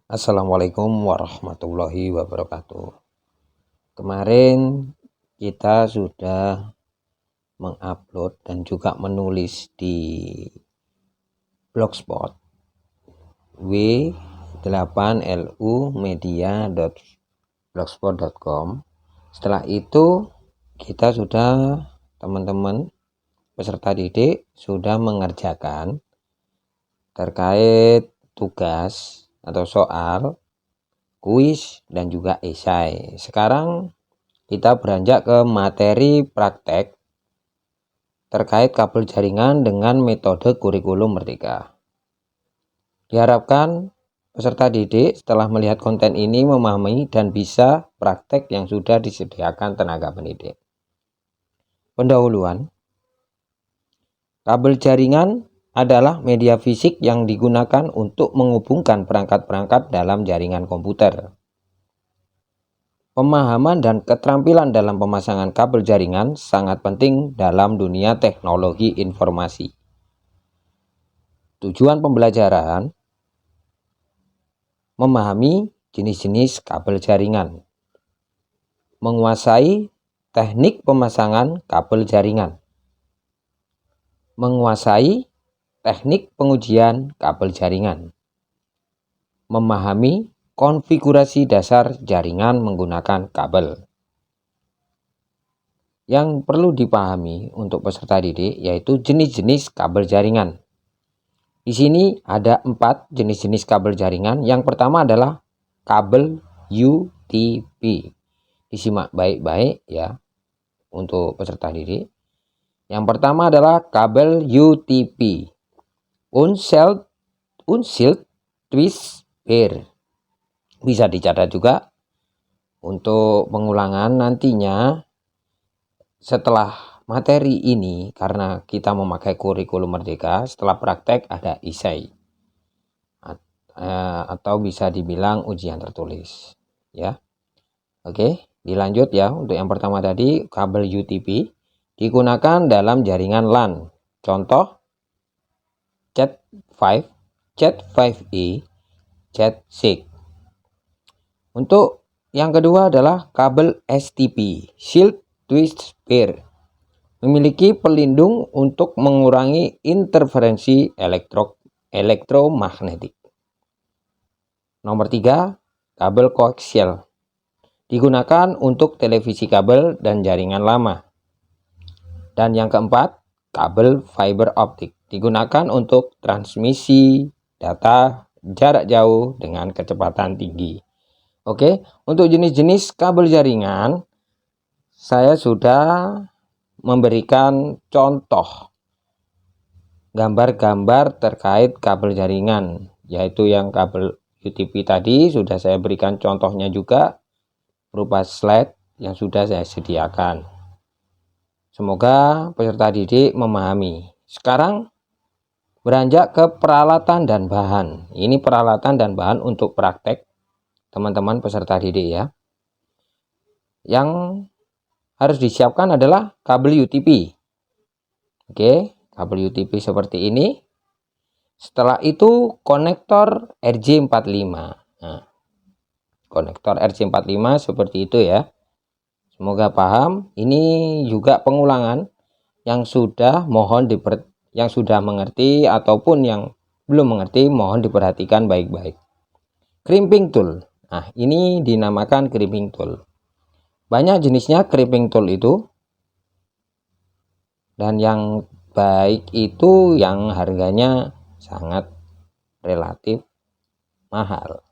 Assalamualaikum warahmatullahi wabarakatuh. Kemarin kita sudah mengupload dan juga menulis di blogspot w8lumedia.blogspot.com. Setelah itu kita sudah, teman-teman peserta didik sudah mengerjakan terkait tugas atau soal, kuis, dan juga esai. Sekarang kita beranjak ke materi praktek terkait kabel jaringan dengan metode kurikulum merdeka. Diharapkan peserta didik setelah melihat konten ini memahami dan bisa praktek yang sudah disediakan tenaga pendidik. Pendahuluan. Kabel jaringan adalah media fisik yang digunakan untuk menghubungkan perangkat-perangkat dalam jaringan komputer. Pemahaman dan keterampilan dalam pemasangan kabel jaringan sangat penting dalam dunia teknologi informasi. Tujuan pembelajaran: memahami jenis-jenis kabel jaringan, menguasai teknik pemasangan kabel jaringan, menguasai teknik pengujian kabel jaringan, memahami konfigurasi dasar jaringan menggunakan kabel. Yang perlu dipahami untuk peserta didik yaitu jenis-jenis kabel jaringan. Di sini ada 4 jenis-jenis kabel jaringan. Yang pertama adalah kabel UTP. Disimak baik-baik ya untuk peserta didik. Yang pertama adalah kabel UTP. Unsealed twist pair. Bisa dicatat juga untuk pengulangan nantinya setelah materi ini, karena kita memakai kurikulum merdeka. Setelah praktek ada esai atau bisa dibilang ujian tertulis ya. Oke, dilanjut ya. Untuk yang pertama tadi, kabel UTP digunakan dalam jaringan LAN. Contoh Cat5, Cat5e, Cat6. Untuk yang kedua adalah kabel STP, Shield Twist Pair. Memiliki pelindung untuk mengurangi interferensi elektromagnetik. Nomor 3, kabel koaksial. Digunakan untuk televisi kabel dan jaringan lama. Dan yang keempat, kabel fiber optik. Digunakan untuk transmisi data jarak jauh dengan kecepatan tinggi. Oke, untuk jenis-jenis kabel jaringan saya sudah memberikan contoh gambar-gambar terkait kabel jaringan, yaitu yang kabel UTP tadi sudah saya berikan contohnya juga berupa slide yang sudah saya sediakan. Semoga peserta didik memahami. Sekarang beranjak ke peralatan dan bahan. Ini peralatan dan bahan untuk praktek teman-teman peserta didik ya. Yang harus disiapkan adalah kabel UTP. Oke, kabel UTP seperti ini. Setelah itu konektor RJ45. Nah, konektor RJ45 seperti itu ya. Semoga paham. Ini juga pengulangan yang sudah mengerti ataupun yang belum mengerti mohon diperhatikan baik-baik. Crimping tool. Nah, ini dinamakan crimping tool. Banyak jenisnya crimping tool itu. Dan yang baik itu yang harganya sangat relatif mahal.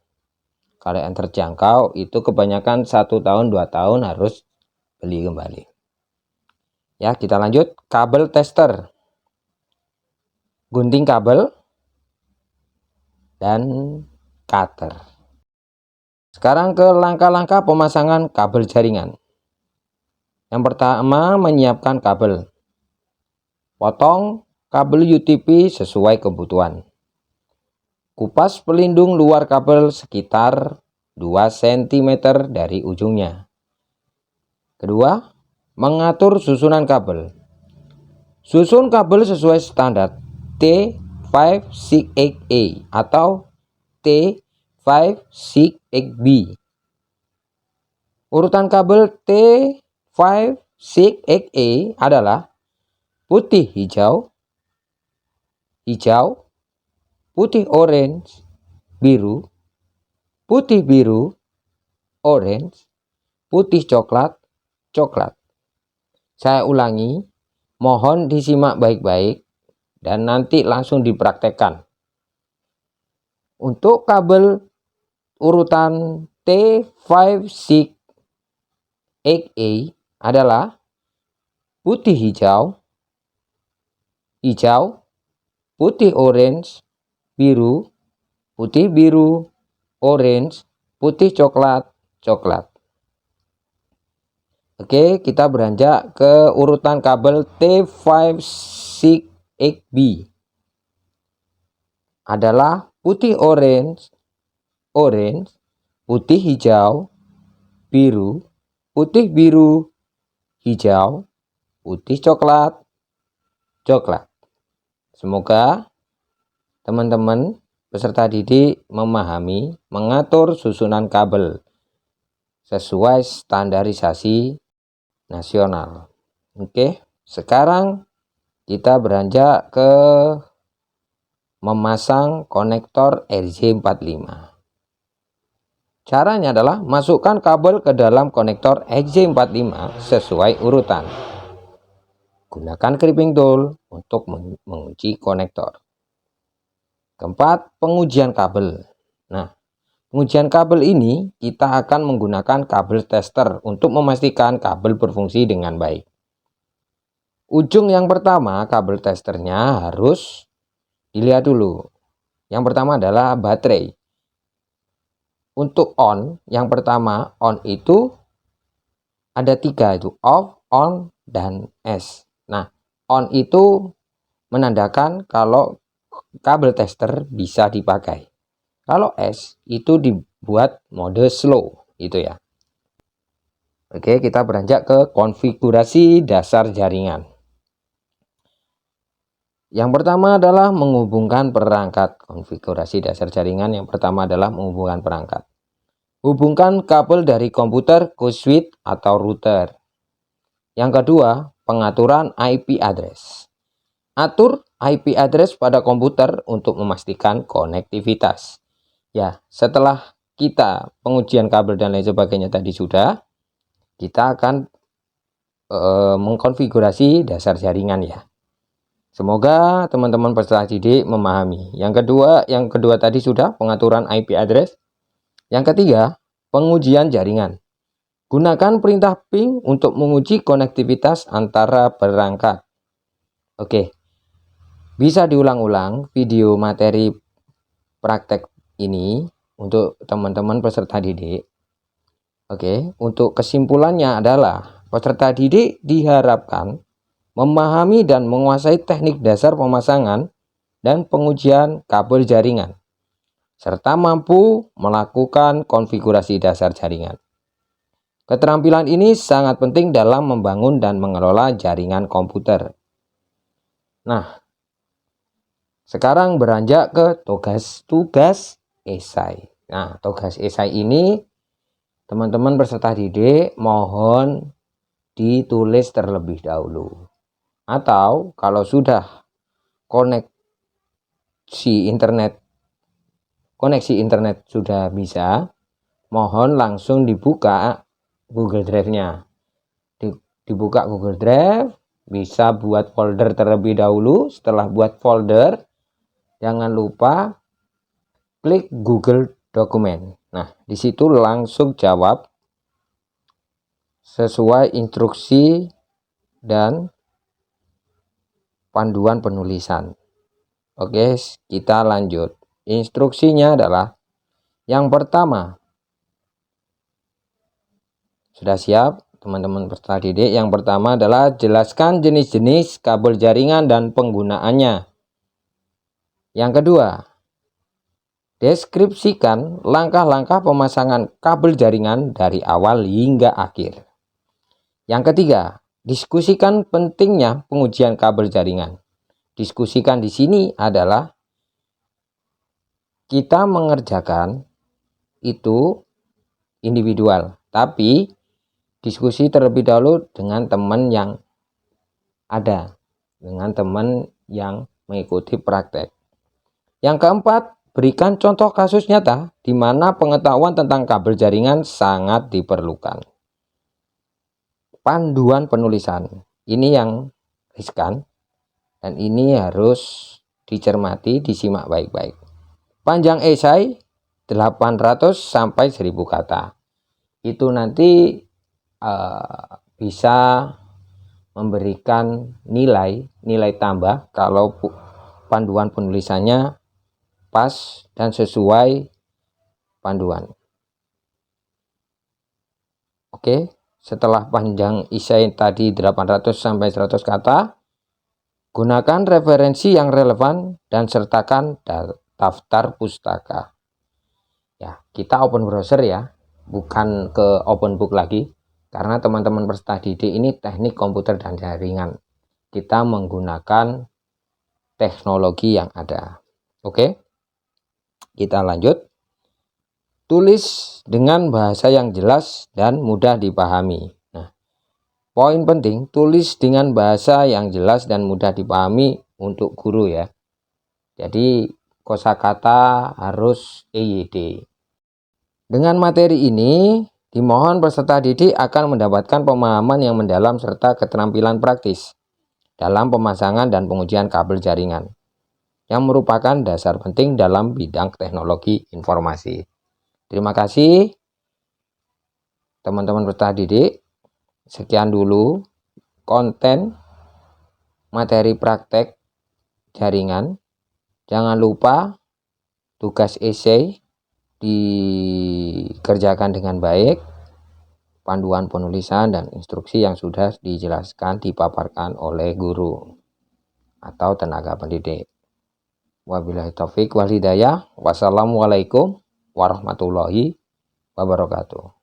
Kalau yang terjangkau itu kebanyakan 1 tahun 2 tahun harus beli kembali. Ya, kita lanjut. Kabel tester, gunting kabel, dan cutter. Sekarang ke langkah-langkah pemasangan kabel jaringan. Yang pertama, menyiapkan kabel. Potong kabel UTP sesuai kebutuhan. Kupas pelindung luar kabel sekitar 2 cm dari ujungnya. Kedua, mengatur susunan kabel. Susun kabel sesuai standar T568A atau T T5-6XB. Urutan kabel T5-6XA adalah putih hijau, hijau, putih orange, biru, putih biru, orange, putih coklat, coklat. Saya ulangi, mohon disimak baik-baik dan nanti langsung dipraktekkan. Untuk kabel urutan T5-6XA adalah putih hijau, hijau, putih orange, biru, putih biru, orange, putih coklat, coklat. Oke, kita beranjak ke urutan kabel T5-6XB. Adalah putih orange, orange, putih hijau, biru, putih biru, hijau, putih coklat, coklat. Semoga teman-teman peserta didik memahami mengatur susunan kabel sesuai standarisasi nasional. Oke, sekarang kita beranjak ke memasang konektor RJ45. Caranya adalah masukkan kabel ke dalam konektor RJ45 sesuai urutan. Gunakan clipping tool untuk mengunci konektor. Keempat, pengujian kabel. Nah, pengujian kabel ini kita akan menggunakan kabel tester untuk memastikan kabel berfungsi dengan baik. Ujung yang pertama kabel testernya harus dilihat dulu. Yang pertama adalah baterai. Untuk on, yang pertama on itu ada 3, itu off, on, dan S. Nah, on itu menandakan kalau kabel tester bisa dipakai. Kalau S itu dibuat mode slow, itu ya. Oke, kita beranjak ke konfigurasi dasar jaringan. Yang pertama adalah menghubungkan perangkat. Konfigurasi dasar jaringan yang pertama adalah menghubungkan perangkat. Hubungkan kabel dari komputer ke switch atau router. Yang kedua, pengaturan IP address. Atur IP address pada komputer untuk memastikan konektivitas. Ya, setelah kita pengujian kabel dan lain sebagainya tadi sudah, kita akan mengkonfigurasi dasar jaringan ya. Semoga teman-teman peserta didik memahami. Yang kedua tadi sudah pengaturan IP address. Yang ketiga, pengujian jaringan. Gunakan perintah ping untuk menguji konektivitas antara perangkat. Oke. Bisa diulang-ulang video materi praktek ini untuk teman-teman peserta didik. Oke, untuk kesimpulannya adalah peserta didik diharapkan memahami dan menguasai teknik dasar pemasangan dan pengujian kabel jaringan, serta mampu melakukan konfigurasi dasar jaringan. Keterampilan ini sangat penting dalam membangun dan mengelola jaringan komputer. Nah, sekarang beranjak ke tugas esai. Nah, tugas esai ini teman-teman peserta didik mohon ditulis terlebih dahulu. Atau kalau sudah koneksi internet sudah bisa, mohon langsung dibuka Google Drive-nya. Dibuka Google Drive, bisa buat folder terlebih dahulu. Setelah buat folder, jangan lupa klik Google Dokumen. Nah, di situ langsung jawab sesuai instruksi dan panduan penulisan. Oke, kita lanjut. Instruksinya adalah yang pertama. Sudah siap teman-teman peserta didik? Yang pertama adalah jelaskan jenis-jenis kabel jaringan dan penggunaannya. Yang kedua, deskripsikan langkah-langkah pemasangan kabel jaringan dari awal hingga akhir. Yang ketiga, diskusikan pentingnya pengujian kabel jaringan. Diskusikan di sini adalah kita mengerjakan itu individual, tapi diskusi terlebih dahulu dengan teman yang ada, dengan teman yang mengikuti praktek. Yang keempat, berikan contoh kasus nyata di mana pengetahuan tentang kabel jaringan sangat diperlukan. Panduan penulisan, ini yang riskan dan ini harus dicermati, disimak baik-baik. Panjang esai 800 sampai 1000 kata. Itu nanti bisa memberikan nilai tambah kalau panduan penulisannya pas dan sesuai panduan. Oke, setelah panjang esai tadi 800 sampai 100 kata, gunakan referensi yang relevan dan sertakan daftar pustaka. Ya, kita open browser ya, bukan ke open book lagi, karena teman-teman peserta didik ini teknik komputer dan jaringan. Kita menggunakan teknologi yang ada. Oke, kita lanjut. Tulis dengan bahasa yang jelas dan mudah dipahami. Nah, poin penting, tulis dengan bahasa yang jelas dan mudah dipahami untuk guru ya. Jadi kosakata harus EYD. Dengan materi ini, dimohon peserta didik akan mendapatkan pemahaman yang mendalam serta keterampilan praktis dalam pemasangan dan pengujian kabel jaringan, yang merupakan dasar penting dalam bidang teknologi informasi. Terima kasih teman-teman peserta didik. Sekian dulu konten materi praktek jaringan. Jangan lupa tugas esai dikerjakan dengan baik, panduan penulisan dan instruksi yang sudah dijelaskan dipaparkan oleh guru atau tenaga pendidik. Wabillahi taufik wal hidayah. Wassalamualaikum warahmatullahi wabarakatuh.